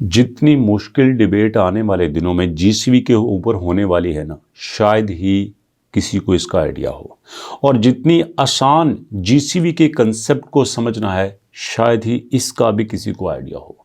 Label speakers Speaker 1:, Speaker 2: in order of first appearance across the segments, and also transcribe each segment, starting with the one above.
Speaker 1: जितनी मुश्किल डिबेट आने वाले दिनों में जीसीबी के ऊपर होने वाली है ना, शायद ही किसी को इसका आइडिया हो। और जितनी आसान जीसीबी के कंसेप्ट को समझना है, शायद ही इसका भी किसी को आइडिया हो।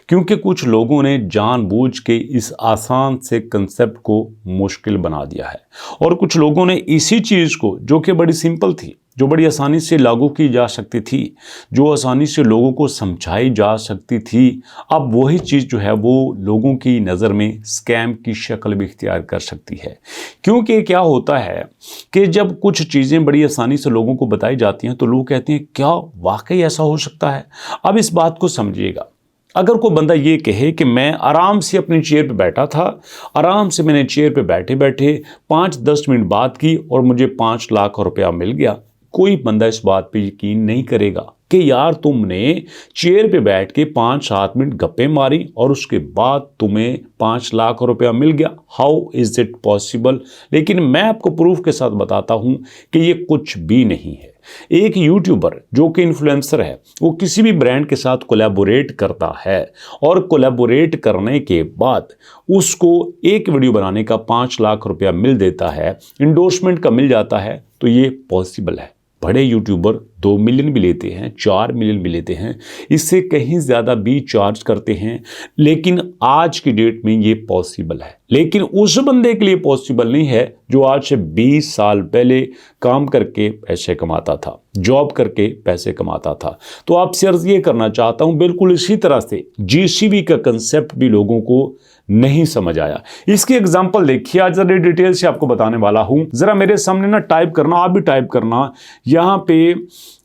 Speaker 1: क्योंकि कुछ लोगों ने जानबूझ के इस आसान से कंसेप्ट को मुश्किल बना दिया है, और कुछ लोगों ने इसी चीज़ को, जो कि बड़ी सिंपल थी, जो बड़ी आसानी से लागू की जा सकती थी, जो आसानी से लोगों को समझाई जा सकती थी, अब वही चीज़ जो है वो लोगों की नज़र में स्कैम की शक्ल भी इख्तियार कर सकती है। क्योंकि क्या होता है कि जब कुछ चीज़ें बड़ी आसानी से लोगों को बताई जाती हैं तो लोग कहते हैं क्या वाकई ऐसा हो सकता है। अब इस बात को समझिएगा, अगर कोई बंदा ये कहे कि मैं आराम से अपनी चेयर पे बैठा था, आराम से मैंने चेयर पे बैठे बैठे 5-10 मिनट बात की और मुझे 5 लाख रुपया मिल गया, कोई बंदा इस बात पे यकीन नहीं करेगा कि यार तुमने चेयर पे बैठ के 5-7 मिनट गप्पे मारी और उसके बाद तुम्हें 5 लाख रुपया मिल गया। How is it possible? लेकिन मैं आपको प्रूफ के साथ बताता हूँ कि ये कुछ भी नहीं है। एक यूट्यूबर जो कि इन्फ्लुएंसर है, वो किसी भी ब्रांड के साथ कोलैबोरेट करता है और कोलैबोरेट करने के बाद उसको एक वीडियो बनाने का 5 लाख रुपया मिल देता है, इंडोर्समेंट का मिल जाता है, तो ये पॉसिबल है। बड़े यूट्यूबर 2 मिलियन भी लेते हैं, 4 मिलियन भी लेते हैं, इससे कहीं ज़्यादा भी चार्ज करते हैं, लेकिन आज की डेट में ये पॉसिबल है। लेकिन उस बंदे के लिए पॉसिबल नहीं है जो आज से 20 साल पहले काम करके पैसे कमाता था, जॉब करके पैसे कमाता था। तो आपसे अर्ज ये करना चाहता हूँ, बिल्कुल इसी तरह से जीसीबी का कंसेप्ट भी लोगों को नहीं समझ आया। इसकी एग्जांपल देखिए, आज जरा डिटेल से आपको बताने वाला हूं। जरा मेरे सामने ना टाइप करना, आप भी टाइप करना, यहां पे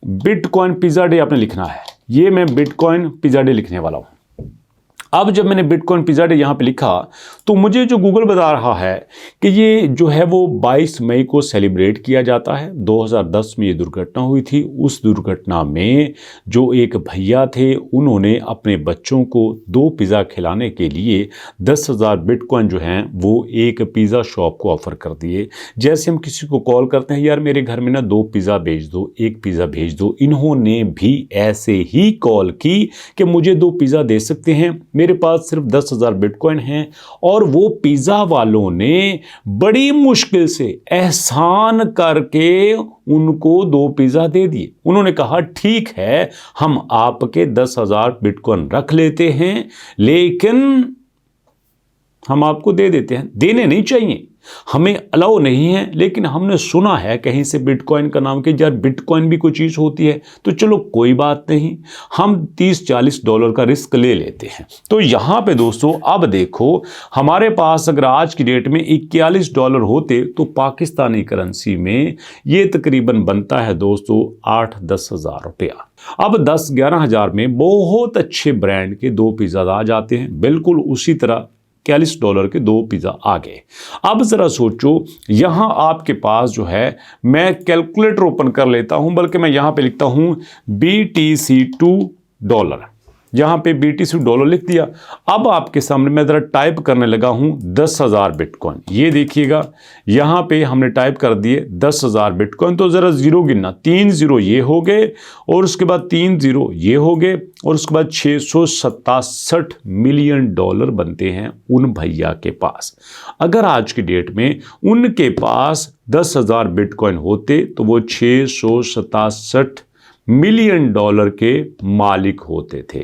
Speaker 1: बिटकॉइन पिज्जा डे आपने लिखना है। ये मैं बिटकॉइन पिज्जा डे लिखने वाला हूं। अब जब मैंने बिटकॉइन पिज्जा डे यहाँ पे लिखा तो मुझे जो गूगल बता रहा है कि ये जो है वो 22 मई को सेलिब्रेट किया जाता है। 2010 में ये दुर्घटना हुई थी। उस दुर्घटना में जो एक भैया थे, उन्होंने अपने बच्चों को 2 पिज़्ज़ा खिलाने के लिए 10,000 बिटकॉइन जो हैं वो एक पिज़्ज़ा शॉप को ऑफ़र कर दिए। जैसे हम किसी को कॉल करते हैं, यार मेरे घर में ना 2 पिज़्ज़ा भेज दो, 1 पिज़्ज़ा भेज दो, इन्होंने भी ऐसे ही कॉल की कि मुझे 2 पिज़्ज़ा दे सकते हैं, मेरे पास सिर्फ 10,000 बिटकॉइन हैं। और वो पिज़्ज़ा वालों ने बड़ी मुश्किल से एहसान करके उनको 2 पिज़्ज़ा दे दिए। उन्होंने कहा ठीक है, हम आपके 10,000 बिटकॉइन रख लेते हैं, लेकिन हम आपको दे देते हैं। देने नहीं चाहिए, हमें अलाउ नहीं है, लेकिन हमने सुना है कहीं से बिटकॉइन का नाम, कि यार बिटकॉइन भी कोई चीज़ होती है, तो चलो कोई बात नहीं, हम $30-40 का रिस्क ले लेते हैं। तो यहाँ पे दोस्तों अब देखो, हमारे पास अगर आज की डेट में $41 होते तो पाकिस्तानी करेंसी में ये तकरीबन बनता है दोस्तों 8-10 हज़ार रुपया। अब 10-11 हज़ार में बहुत अच्छे ब्रांड के 2 पिज़्ज़ा आ जाते हैं। बिल्कुल उसी तरह $41 के 2 पिज़्ज़ा आ गए। अब ज़रा सोचो, यहाँ आपके पास जो है, मैं कैलकुलेटर ओपन कर लेता हूँ, बल्कि मैं यहाँ पे लिखता हूँ $BTC2। यहाँ पे $BTC2 लिख दिया। अब आपके सामने मैं ज़रा टाइप करने लगा हूँ 10,000 बिटकॉइन। ये देखिएगा, यहाँ पे हमने टाइप कर दिए 10,000 बिटकॉइन। तो ज़रा ज़ीरो गिनना, 3 ज़ीरो ये हो गए, और उसके बाद 3 ज़ीरो ये हो गए, और उसके बाद $667 मिलियन बनते हैं उन भैया के पास। अगर आज की डेट में उनके पास 10,000 बिटकॉइन होते तो वो $667 मिलियन के मालिक होते थे।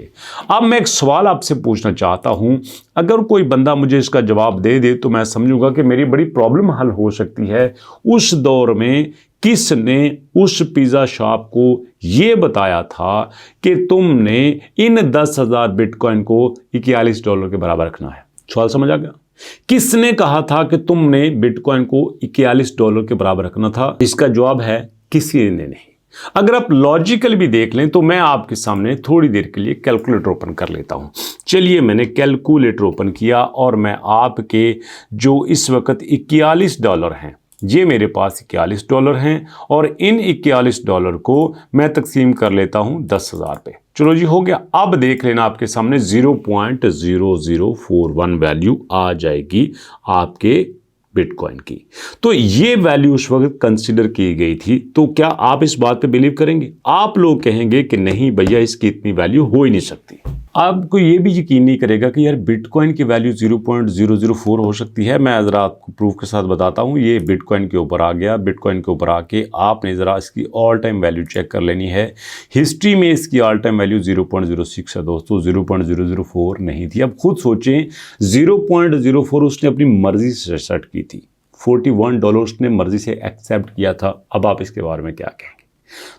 Speaker 1: अब मैं एक सवाल आपसे पूछना चाहता हूं, अगर कोई बंदा मुझे इसका जवाब दे दे तो मैं समझूंगा कि मेरी बड़ी प्रॉब्लम हल हो सकती है। उस दौर में किसने उस पिज़्ज़ा शॉप को ये बताया था कि तुमने इन 10,000 बिटकॉइन को $41 के बराबर रखना है? सवाल समझ आ गया? किसने कहा था कि तुमने बिटकॉइन को $41 के बराबर रखना था? इसका जवाब है किसी ने नहीं। अगर आप लॉजिकल भी देख लें तो मैं आपके सामने थोड़ी देर के लिए कैलकुलेटर ओपन कर लेता हूं। चलिए, मैंने कैलकुलेटर ओपन किया और मैं आपके जो इस वक्त $41 हैं, ये मेरे पास $41 हैं, और इन $41 को मैं तकसीम कर लेता हूं 10,000 पे। चलो जी, हो गया। अब देख लेना, आपके सामने 0.0041 वैल्यू आ जाएगी आपके बिटकॉइन की। तो ये वैल्यू उस वक्त कंसिडर की गई थी। तो क्या आप इस बात पे बिलीव करेंगे? आप लोग कहेंगे कि नहीं भैया, इसकी इतनी वैल्यू हो ही नहीं सकती। आपको ये भी यकीन नहीं करेगा कि यार बिटकॉइन की वैल्यू 0.004 हो सकती है। मैं ज़रा आपको प्रूफ के साथ बताता हूँ। ये बिटकॉइन के ऊपर आ गया। बिटकॉइन के ऊपर आके आपने ज़रा इसकी ऑल टाइम वैल्यू चेक कर लेनी है। हिस्ट्री में इसकी ऑल टाइम वैल्यू 0.06 है दोस्तों, 0.004 नहीं थी। अब खुद सोचें, 0.04 उसने अपनी मर्जी से सेट की थी, $41 उसने मर्जी से एक्सेप्ट किया था। अब आप इसके बारे में क्या कहेंगे?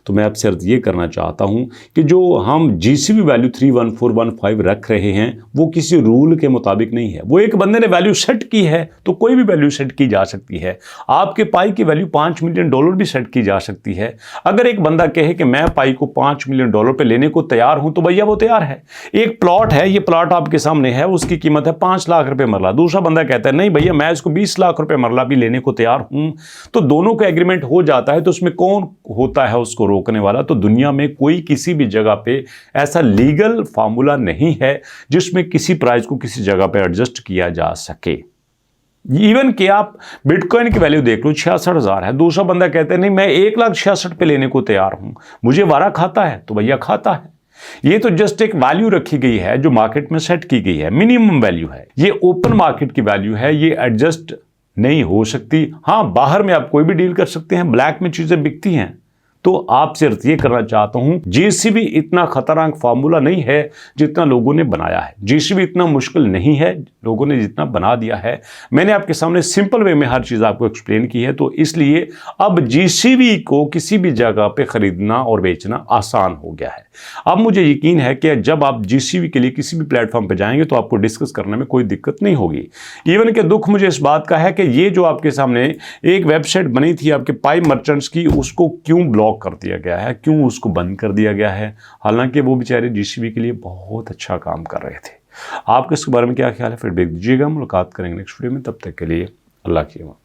Speaker 1: तो मैं आपसे अर्ज ये करना चाहता हूं कि जो हम जीसीबी वैल्यू 31415 रख रहे हैं वो किसी रूल के मुताबिक नहीं है। वो एक बंदे ने वैल्यू सेट की है तो कोई भी वैल्यू सेट की जा सकती है। आपके पाई की वैल्यू $5 मिलियन भी सेट की जा सकती है। अगर एक बंदा कहे कि मैं पाई को $5 मिलियन पे लेने को तैयार हूं तो भैया वो तैयार है। एक प्लॉट है, ये प्लॉट आपके सामने है, उसकी कीमत है 5 लाख रुपए मरला। दूसरा बंदा कहता है नहीं भैया मैं इसको 20 लाख रुपए मरला भी लेने को तैयार हूं, तो दोनों का एग्रीमेंट हो जाता है। तो उसमें कौन होता है उसको रोकने वाला? तो दुनिया में कोई किसी भी जगह पे ऐसा लीगल फार्मूला नहीं है जिसमें किसी प्राइस को किसी जगह पे एडजस्ट किया जा सके। इवन कि आप बिटकॉइन की वैल्यू देख लो 66,000 है, दूसरा बंदा कहते हैं नहीं मैं 1,66,000 पे लेने को तैयार हूं, मुझे वारा खाता है, तो भैया खाता है। ये तो जस्ट एक वैल्यू रखी गई है जो मार्केट में सेट की गई है, मिनिमम वैल्यू है। ये ओपन मार्केट की वैल्यू है, ये एडजस्ट नहीं हो सकती। हां, बाहर में आप कोई भी डील कर सकते हैं, ब्लैक में चीजें बिकती हैं। तो आपसे अर्ज ये करना चाहता हूं, जीसीबी इतना खतरनाक फार्मूला नहीं है जितना लोगों ने बनाया है। जीसीबी इतना मुश्किल नहीं है लोगों ने जितना बना दिया है। मैंने आपके सामने सिंपल वे में हर चीज आपको एक्सप्लेन की है, तो इसलिए अब जीसीबी को किसी भी जगह पे खरीदना और बेचना आसान हो गया है। अब मुझे यकीन है कि जब आप जीसीबी के लिए किसी भी प्लेटफॉर्म पर जाएंगे तो आपको डिस्कस करने में कोई दिक्कत नहीं होगी। इवन के दुख मुझे इस बात का है कि ये जो आपके सामने एक वेबसाइट बनी थी आपके पाई मर्चेंट्स की, उसको क्यों ब्लॉक कर दिया गया है, क्यों उसको बंद कर दिया गया है, हालांकि वो बेचारे जीसीबी के लिए बहुत अच्छा काम कर रहे थे। आपके इसके बारे में क्या ख्याल है? फीडबैक दीजिएगा। मुलाकात करेंगे नेक्स्ट वीडियो में, तब तक के लिए अल्लाह की अमान।